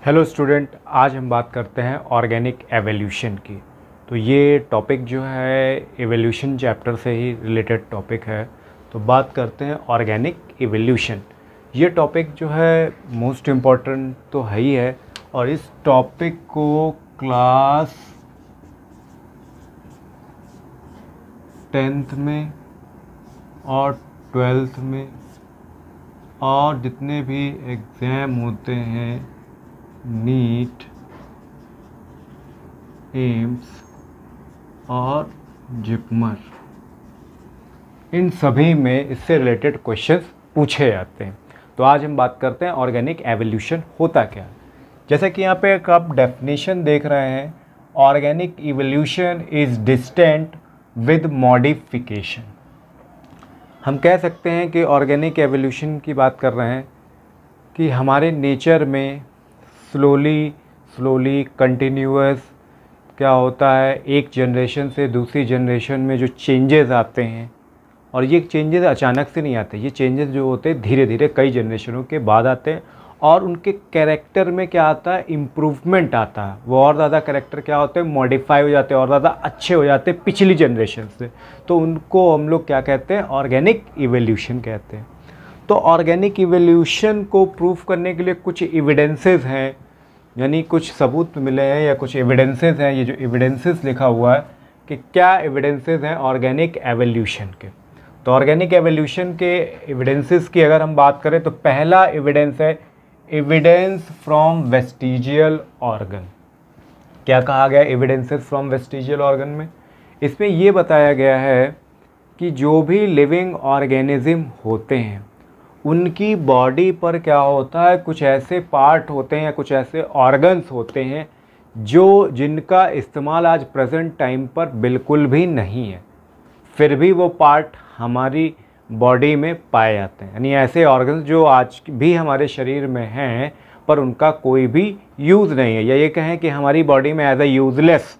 Hello student, आज हम बात करते हैं ऑर्गेनिक एवोल्यूशन की। तो ये टॉपिक जो है एवोल्यूशन चैप्टर से ही रिलेटेड टॉपिक है। तो बात करते हैं ऑर्गेनिक एवोल्यूशन। ये टॉपिक जो है मोस्ट इम्पॉर्टेंट तो है ही है, और इस टॉपिक को क्लास 10th में और 12th में और जितने भी एग्ज़ाम होते हैं, नीट, एम्स और जिपमर, इन सभी में इससे रिलेटेड क्वेश्चंस पूछे जाते हैं। तो आज हम बात करते हैं ऑर्गेनिक एवोल्यूशन होता क्या है। जैसे कि यहाँ पे एक आप डेफिनेशन देख रहे हैं, organic evolution is distant with modification. हम कह सकते हैं कि ऑर्गेनिक एवोल्यूशन की बात कर रहे हैं कि हमारे नेचर में स्लोली कंटिन्यूअस क्या होता है, एक जनरेशन से दूसरी जनरेशन में जो चेंजेस आते हैं, और ये चेंजेस अचानक से नहीं आते, ये चेंजेस जो होते हैं धीरे धीरे कई जनरेशनों के बाद आते हैं, और उनके कैरेक्टर में क्या आता है, इम्प्रूवमेंट आता है। वो और ज़्यादा कैरेक्टर क्या होते हैं, मॉडिफाई हो जाते हैं और ज़्यादा अच्छे हो जाते हैं पिछली जनरेशन से। तो उनको हम लोग क्या कहते हैं, ऑर्गेनिक इवोल्यूशन कहते हैं। तो ऑर्गेनिक इवोल्यूशन को प्रूफ करने के लिए कुछ एविडेंसेस हैं, यानी कुछ सबूत मिले हैं या कुछ एविडेंसेस हैं। ये जो एविडेंसेस लिखा हुआ है कि क्या एविडेंसेस हैं ऑर्गेनिक एवोल्यूशन के। तो ऑर्गेनिक एवोल्यूशन के एविडेंसेस की अगर हम बात करें तो पहला एविडेंस है एविडेंस फ्रॉम वेस्टिजियल ऑर्गन। क्या कहा गया एविडेंसेस फ्रॉम वेस्टिजियल ऑर्गन में? इसमें ये बताया गया है कि जो भी लिविंग ऑर्गेनिज्म होते हैं उनकी बॉडी पर क्या होता है, कुछ ऐसे पार्ट होते हैं या कुछ ऐसे ऑर्गन्स होते हैं जिनका इस्तेमाल आज प्रेजेंट टाइम पर बिल्कुल भी नहीं है, फिर भी वो पार्ट हमारी बॉडी में पाए जाते हैं। यानी ऐसे ऑर्गन्स जो आज भी हमारे शरीर में हैं पर उनका कोई भी यूज़ नहीं है, या ये कहें कि हमारी बॉडी में एज ए यूज़लेस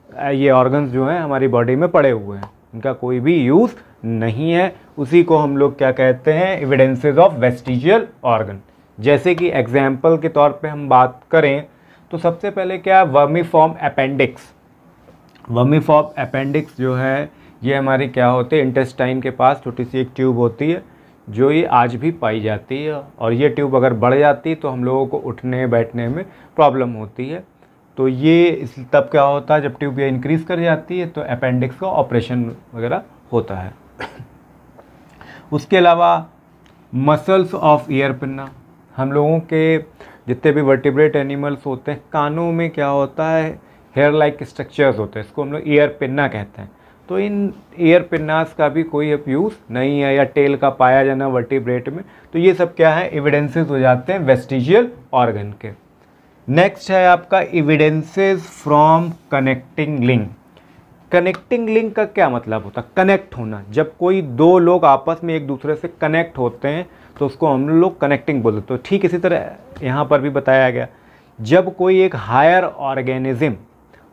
ये ऑर्गन्स जो हैं हमारी बॉडी में पड़े हुए हैं, इनका कोई भी यूज़ नहीं है। उसी को हम लोग क्या कहते हैं, एविडेंसेस ऑफ वेस्टिजियल ऑर्गन। जैसे कि एग्जाम्पल के तौर पे हम बात करें तो सबसे पहले क्या है, वर्मीफॉर्म अपेंडिक्स। वर्मीफॉर्म अपेंडिक्स जो है ये हमारी क्या होते हैं, इंटेस्टाइन के पास छोटी सी एक ट्यूब होती है जो ये आज भी पाई जाती है, और ये ट्यूब अगर बढ़ जाती है तो हम लोगों को उठने बैठने में प्रॉब्लम होती है। तो ये तब क्या होता है, जब ट्यूब ये इंक्रीज़ कर जाती है तो अपेंडिक्स का ऑपरेशन वगैरह होता है। उसके अलावा मसल्स ऑफ ईयर पिन्ना, हम लोगों के जितने भी वर्टिब्रेट एनिमल्स होते हैं कानों में क्या होता है, हेयर लाइक स्ट्रक्चर्स होते हैं, इसको हम लोग ईयर पिन्ना कहते हैं। तो इन ईयर पिन्नास का भी कोई अब यूज़ नहीं है, या टेल का पाया जाना वर्टिब्रेट में। तो ये सब क्या है, एविडेंसेस हो जाते हैं वेस्टिजियल ऑर्गन के। नेक्स्ट है आपका evidences from connecting link. Connecting link का क्या मतलब होता है, कनेक्ट होना। जब कोई दो लोग आपस में एक दूसरे से कनेक्ट होते हैं तो उसको हम लोग कनेक्टिंग बोलते हैं। तो ठीक इसी तरह यहाँ पर भी बताया गया, जब कोई एक हायर ऑर्गेनिज्म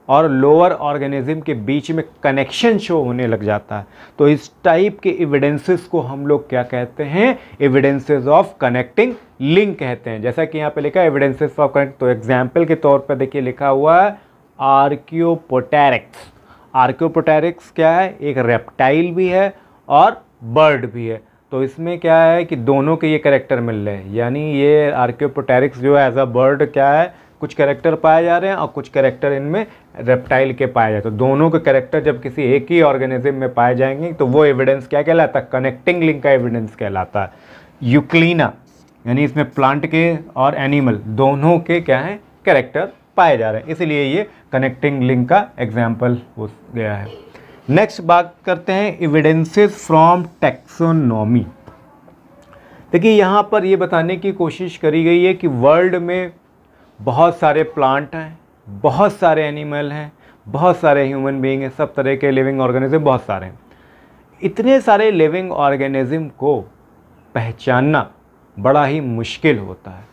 और लोअर ऑर्गेनिज्म के बीच में कनेक्शन शो होने लग जाता है तो इस टाइप के एविडेंसेस को हम लोग क्या कहते हैं, एविडेंसेस ऑफ कनेक्टिंग लिंक कहते हैं। जैसा कि यहाँ पे लिखा है एविडेंसेस ऑफ कनेक्ट, तो एग्जाम्पल के तौर पर देखिए लिखा हुआ है आर्कियोपोटेरिक्स। आर्कियोपोटेरिक्स क्या है, एक रेप्टाइल भी है और बर्ड भी है। तो इसमें क्या है कि दोनों के ये कैरेक्टर मिल रहे हैं, यानी ये आर्कियोपोटेरिक्स जो है एज अ बर्ड क्या है, कुछ कैरेक्टर पाए जा रहे हैं और कुछ कैरेक्टर इनमें रेप्टाइल के पाए जाते हैं। तो दोनों के कैरेक्टर जब किसी एक ही ऑर्गेनिज्म में पाए जाएंगे तो वो एविडेंस क्या कहलाता है, कनेक्टिंग लिंक का एविडेंस कहलाता है। यूक्लिना, यानी इसमें प्लांट के और एनिमल दोनों के क्या है, कैरेक्टर पाए जा रहे हैं, इसलिए ये कनेक्टिंग लिंक का एग्जाम्पल हो गया है। नेक्स्ट बात करते हैं एविडेंसेस फ्रॉम टैक्सोनॉमी। देखिए यहाँ पर ये बताने की कोशिश करी गई है कि वर्ल्ड में बहुत सारे प्लांट हैं, बहुत सारे एनिमल हैं, बहुत सारे ह्यूमन बीइंग हैं, सब तरह के लिविंग ऑर्गेनिज्म बहुत सारे हैं। इतने सारे लिविंग ऑर्गेनिज्म को पहचानना बड़ा ही मुश्किल होता है।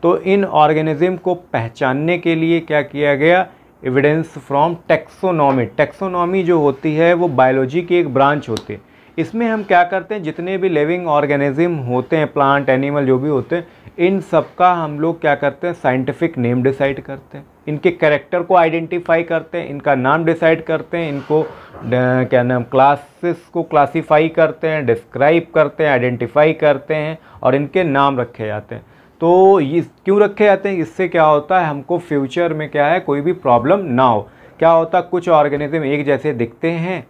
तो इन ऑर्गेनिज्म को पहचानने के लिए क्या किया गया, एविडेंस फ्रॉम टैक्सोनॉमी। टैक्सोनॉमी जो होती है वो बायोलॉजी की एक ब्रांच होती है। इसमें हम क्या करते हैं, जितने भी लिविंग ऑर्गेनिज्म होते हैं, प्लांट एनिमल जो भी होते हैं, इन सब का हम लोग क्या करते हैं, साइंटिफिक नेम डिसाइड करते हैं, इनके कैरेक्टर को आइडेंटिफाई करते हैं, इनका नाम डिसाइड करते हैं, इनको क्या नाम क्लासेस को क्लासीफाई करते हैं, डिस्क्राइब करते हैं, आइडेंटिफाई करते हैं और इनके नाम रखे जाते हैं। तो ये क्यों रखे जाते हैं, इससे क्या होता है हमको फ्यूचर में क्या है कोई भी प्रॉब्लम ना हो। क्या होता है कुछ ऑर्गेनिज्म एक जैसे दिखते हैं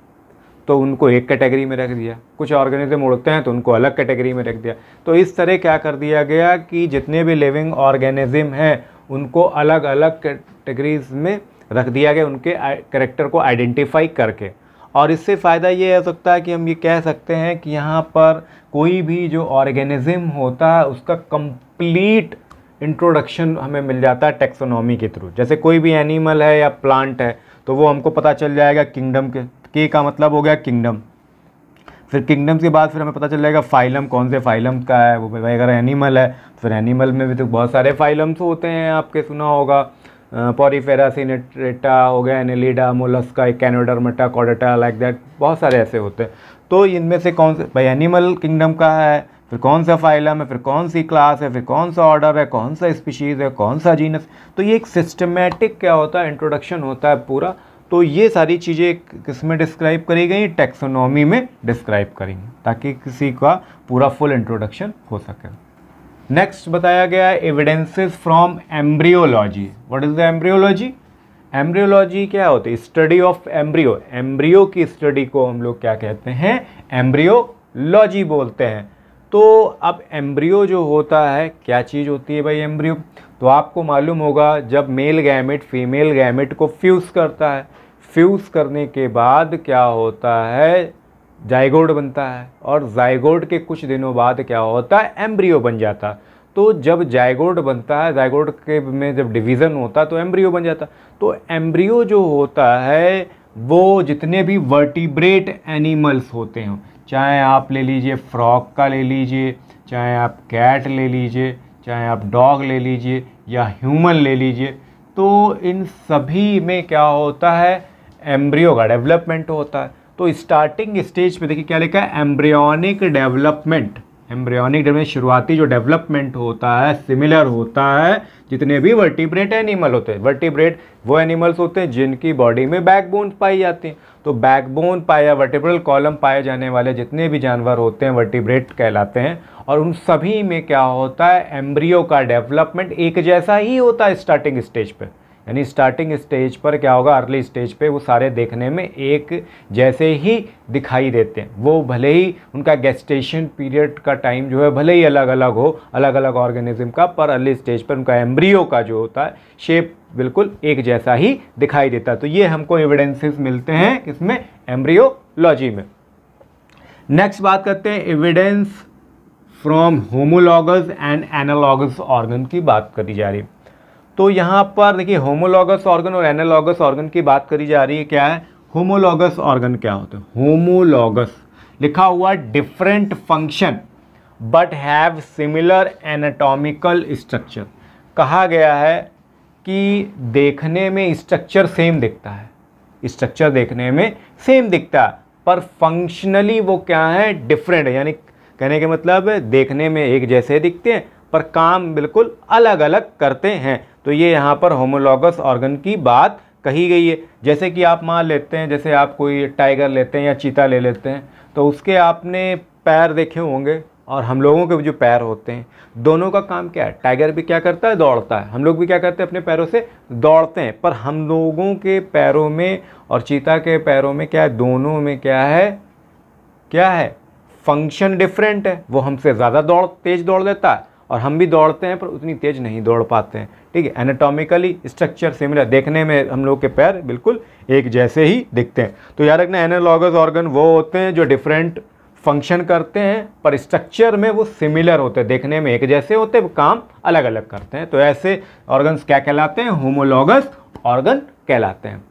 तो उनको एक कैटेगरी में रख दिया, कुछ ऑर्गेनिज्म उड़ते हैं तो उनको अलग कैटेगरी में रख दिया। तो इस तरह क्या कर दिया गया कि जितने भी लिविंग ऑर्गेनिज्म हैं उनको अलग अलग कैटेगरीज में रख दिया गया, उनके कैरेक्टर को आइडेंटिफाई करके। और इससे फ़ायदा ये हो सकता है कि हम ये कह सकते हैं कि यहाँ पर कोई भी जो ऑर्गेनिज्म होता है उसका कंप्लीट इंट्रोडक्शन हमें मिल जाता है टैक्सोनॉमी के थ्रू। जैसे कोई भी एनिमल है या प्लांट है तो वो हमको पता चल जाएगा किंगडम के का मतलब हो गया किंगडम। फिर किंगडम के बाद फिर हमें पता चल जाएगा फाइलम कौन से फाइलम का है, वो भाई अगर एनिमल है फिर एनिमल में भी तो बहुत सारे फाइलम्स होते हैं, आपके सुना होगा पॉरीफेरा, सिनेट्रेटा हो गया, Annelida, Mollusca, Echinodermata, Chordata, like that बहुत सारे ऐसे होते हैं। तो इनमें से कौन से भाई एनिमल किंगडम का है, फिर कौन सा फाइलम है, फिर कौन सी क्लास है, फिर कौन सा ऑर्डर है, कौन सा स्पीशीज़ है, कौन सा जीनस। तो ये एक सिस्टमेटिक क्या होता है इंट्रोडक्शन होता है पूरा। तो ये सारी चीज़ें किसमें डिस्क्राइब करी गई, टैक्सोनॉमी में डिस्क्राइब करेंगे ताकि किसी का पूरा फुल इंट्रोडक्शन हो सके। नेक्स्ट बताया गया है evidences from embryology. What is the embryology? Embryology क्या होती है? Study of embryo. एम्ब्रियो की स्टडी को हम लोग क्या कहते हैं? एम्ब्रियोलॉजी बोलते हैं। तो अब एम्ब्रियो जो होता है क्या चीज़ होती है भाई एम्ब्रियो? तो आपको मालूम होगा जब मेल गैमेट फीमेल गैमेट को फ्यूज़ करता है, फ्यूज़ करने के बाद क्या होता है जाइगोट बनता है और जाइगोट के कुछ दिनों बाद क्या होता है एम्ब्रियो बन जाता है। तो जब जाइगोट बनता है, जाइगोट के में जब डिवीज़न होता है तो एम्ब्रियो बन जाता है। तो एम्ब्रियो जो होता है वो जितने भी वर्टिब्रेट एनिमल्स होते हैं, चाहे आप ले लीजिए फ्रॉग का ले लीजिए, चाहे आप कैट ले लीजिए, चाहे आप डॉग ले लीजिए या ह्यूमन ले लीजिए, तो इन सभी में क्या होता है एम्ब्रियो का डेवलपमेंट होता है। तो स्टार्टिंग स्टेज पे देखिए क्या लिखा है एम्ब्रियोनिक डेवलपमेंट। एम्ब्रियोनिक डेवलपमेंट शुरुआती जो डेवलपमेंट होता है सिमिलर होता है जितने भी वर्टिब्रेट एनिमल होते हैं। वर्टिब्रेट वो एनिमल्स होते हैं जिनकी बॉडी में बैकबोन पाई जाती है। तो बैकबोन पाया वर्टिब्रल कॉलम पाए जाने वाले जितने भी जानवर होते हैं वर्टिब्रेट कहलाते हैं। और उन सभी में क्या होता है एम्ब्रियो का डेवलपमेंट एक जैसा ही होता है स्टार्टिंग स्टेज पर। यानी स्टार्टिंग स्टेज पर क्या होगा अर्ली स्टेज पे वो सारे देखने में एक जैसे ही दिखाई देते हैं। वो भले ही उनका गेस्टेशन पीरियड का टाइम जो है भले ही अलग अलग हो, अलग अलग ऑर्गेनिज्म का, पर अर्ली स्टेज पर उनका एम्ब्रियो का जो होता है शेप बिल्कुल एक जैसा ही दिखाई देता है। तो ये हमको एविडेंसेस मिलते हैं किसमें? एम्ब्रियोलॉजी में। नेक्स्ट बात करते हैं evidence from homologous and analogous organ की बात करी जा रही है। तो यहाँ पर देखिए होमोलॉगस ऑर्गन और एनालॉगस ऑर्गन की बात करी जा रही है। क्या है होमोलॉगस ऑर्गन? क्या होता है होमोलॉगस? लिखा हुआ different function but have similar anatomical structure. कहा गया है कि देखने में स्ट्रक्चर सेम दिखता है, स्ट्रक्चर देखने में सेम दिखता है पर फंक्शनली वो क्या है डिफरेंट है। यानी कहने के मतलब देखने में एक जैसे दिखते हैं पर काम बिल्कुल अलग अलग करते हैं। तो ये यहाँ पर होमोलॉगस ऑर्गन की बात कही गई है। जैसे कि आप मान लेते हैं, जैसे आप कोई टाइगर लेते हैं या चीता ले लेते हैं तो उसके आपने पैर देखे होंगे और हम लोगों के जो पैर होते हैं दोनों का काम क्या है? टाइगर भी क्या करता है? दौड़ता है। हम लोग भी क्या करते हैं? अपने पैरों से दौड़ते हैं। पर हम लोगों के पैरों में और चीता के पैरों में क्या है? दोनों में क्या है? क्या है? फंक्शन डिफरेंट है। वो हमसे ज़्यादा तेज दौड़ लेता है और हम भी दौड़ते हैं पर उतनी तेज नहीं दौड़ पाते हैं। ठीक है, एनाटॉमिकली स्ट्रक्चर सिमिलर, देखने में हम लोग के पैर बिल्कुल एक जैसे ही दिखते हैं। तो याद रखना एनालॉगस ऑर्गन वो होते हैं जो डिफरेंट फंक्शन करते हैं पर स्ट्रक्चर में वो सिमिलर होते हैं, देखने में एक जैसे होते हैं, वो काम अलग अलग करते हैं। तो ऐसे ऑर्गन्स क्या कहलाते हैं? होमोलॉगस ऑर्गन कहलाते हैं।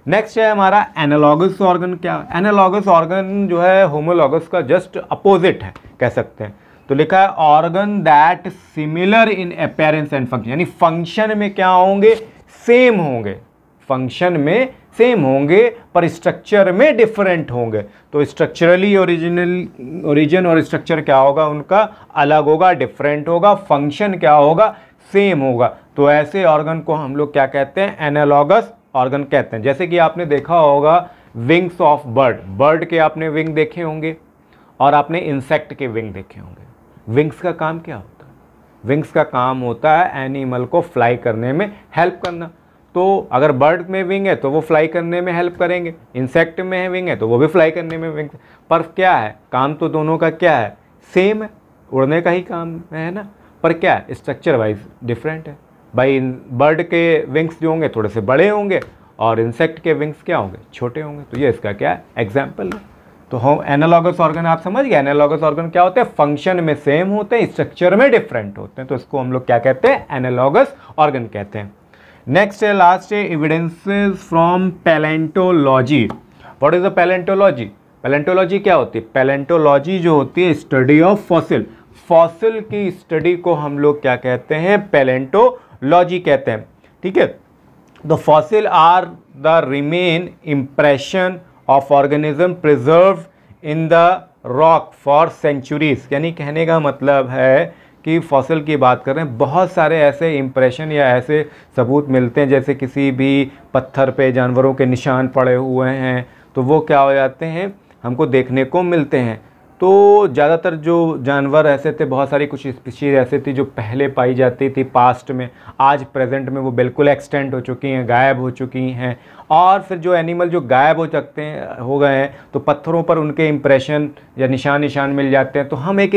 नेक्स्ट है हमारा एनालॉगस ऑर्गन। क्या एनालॉगस ऑर्गन जो है होमोलॉगस का जस्ट अपोजिट है कह सकते हैं। तो लिखा है organ that similar in appearance and function, यानी फंक्शन में क्या होंगे? सेम होंगे, फंक्शन में सेम होंगे पर स्ट्रक्चर में डिफरेंट होंगे। तो स्ट्रक्चरली ओरिजिन और स्ट्रक्चर क्या होगा उनका अलग होगा, डिफरेंट होगा, फंक्शन क्या होगा सेम होगा। तो ऐसे ऑर्गन को हम लोग क्या कहते हैं, एनालॉगस ऑर्गन कहते हैं। जैसे कि आपने देखा होगा विंग्स ऑफ बर्ड के आपने विंग देखे होंगे और आपने इंसेक्ट के विंग देखे होंगे। विंग्स का काम क्या होता है, विंग्स का काम होता है एनिमल को फ्लाई करने में हेल्प करना। तो अगर बर्ड में विंग है तो वो फ्लाई करने में हेल्प करेंगे, इंसेक्ट में है विंग है तो वो भी फ्लाई करने में विंग। पर क्या है, काम तो दोनों का क्या है, सेम है, उड़ने का ही काम है ना, पर क्या है स्ट्रक्चर वाइज डिफरेंट है। भाई बर्ड के विंग्स जो होंगे थोड़े से बड़े होंगे और इंसेक्ट के विंग्स क्या होंगे, छोटे होंगे। तो ये इसका क्या है, एग्जाम्पल है। तो हम एनालॉगस ऑर्गन आप समझ गए, एनालॉगस ऑर्गन क्या होते हैं, फंक्शन में सेम होते हैं, स्ट्रक्चर में डिफरेंट होते हैं। तो इसको हम लोग क्या कहते हैं, एनालॉगस ऑर्गन कहते हैं। नेक्स्ट है, लास्ट है, evidences from palaeontology. What is the palaeontology? Palaeontology क्या होती है? पैलेंटोलॉजी जो होती है स्टडी ऑफ फॉसिल, फॉसिल की स्टडी को हम लोग क्या कहते हैं, पैलेंटोलॉजी कहते हैं। ठीक है, the fossil are the remain impression of organism preserve in the rock for centuries. यानी कहने का मतलब है कि फॉसिल की बात कर रहे हैं, बहुत सारे ऐसे इम्प्रेशन या ऐसे सबूत मिलते हैं जैसे किसी भी पत्थर पे जानवरों के निशान पड़े हुए हैं, तो वो क्या हो जाते हैं, हमको देखने को मिलते हैं। तो ज़्यादातर जो जानवर ऐसे थे, बहुत सारी कुछ स्पीशीज ऐसे थी जो पहले पाई जाती थी पास्ट में, आज प्रेजेंट में वो बिल्कुल एक्सटेंट हो चुकी हैं, गायब हो चुकी हैं। और फिर जो एनिमल जो गायब हो गए हैं तो पत्थरों पर उनके इम्प्रेशन या निशान मिल जाते हैं। तो हम एक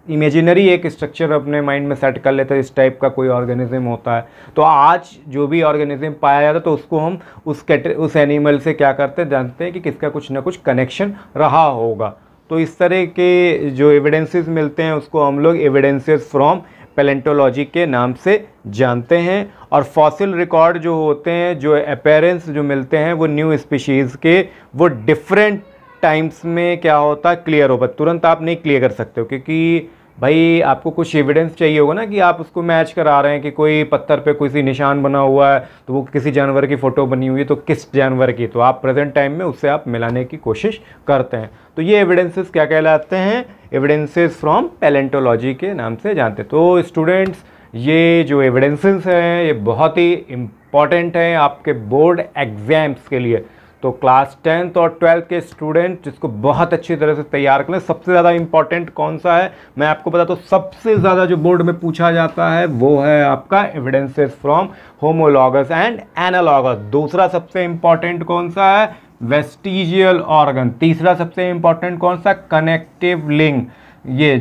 इमेजिनरी एक स्ट्रक्चर अपने माइंड में सेट कर लेते हैं, इस टाइप का कोई ऑर्गेनिज्म होता है। तो आज जो भी ऑर्गेनिज्म पाया जाता है तो उसको हम उस एनिमल से क्या करते हैं, जानते हैं कि किसका कुछ ना कुछ कनेक्शन रहा होगा। तो इस तरह के जो एविडेंसेस मिलते हैं उसको हम लोग एविडेंसेस फ्रॉम पैलेंटोलॉजी के नाम से जानते हैं। और फॉसिल रिकॉर्ड जो होते हैं, जो अपीयरेंस जो मिलते हैं वो न्यू स्पीशीज़ के, वो डिफरेंट टाइम्स में क्या होता है, क्लियर होगा। तुरंत आप नहीं क्लियर कर सकते हो, क्योंकि भाई आपको कुछ एविडेंस चाहिए होगा ना कि आप उसको मैच करा रहे हैं कि कोई पत्थर पे कोई सी निशान बना हुआ है तो वो किसी जानवर की फ़ोटो बनी हुई है, तो किस जानवर की, तो आप प्रेजेंट टाइम में उससे आप मिलाने की कोशिश करते हैं। तो ये एविडेंसेस क्या कहलाते हैं, एविडेंसेस फ्रॉम पैलेंटोलॉजी के नाम से जानते हैं। तो स्टूडेंट्स, ये जो एविडेंसेस हैं ये बहुत ही इम्पॉर्टेंट हैं आपके बोर्ड एग्जाम्स के लिए। तो क्लास 10th और 12th के स्टूडेंट इसको बहुत अच्छी तरह से तैयार करें। सबसे ज़्यादा इंपॉर्टेंट कौन सा है मैं आपको बताता हूँ। सबसे ज़्यादा जो बोर्ड में पूछा जाता है वो है आपका evidences from homologous and analogous. दूसरा सबसे इंपॉर्टेंट कौन सा है, वेस्टिजियल ऑर्गन। तीसरा सबसे इंपॉर्टेंट कौन सा, कनेक्टिव लिंक। ये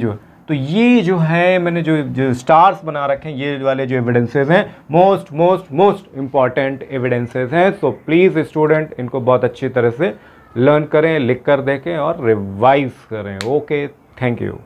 जो है मैंने जो स्टार्स बना रखे हैं, ये वाले जो एविडेंसेस हैं मोस्ट इंपॉर्टेंट एविडेंसेस हैं। सो प्लीज़ स्टूडेंट इनको बहुत अच्छी तरह से लर्न करें, लिख कर देखें और रिवाइज करें। Okay, thank you.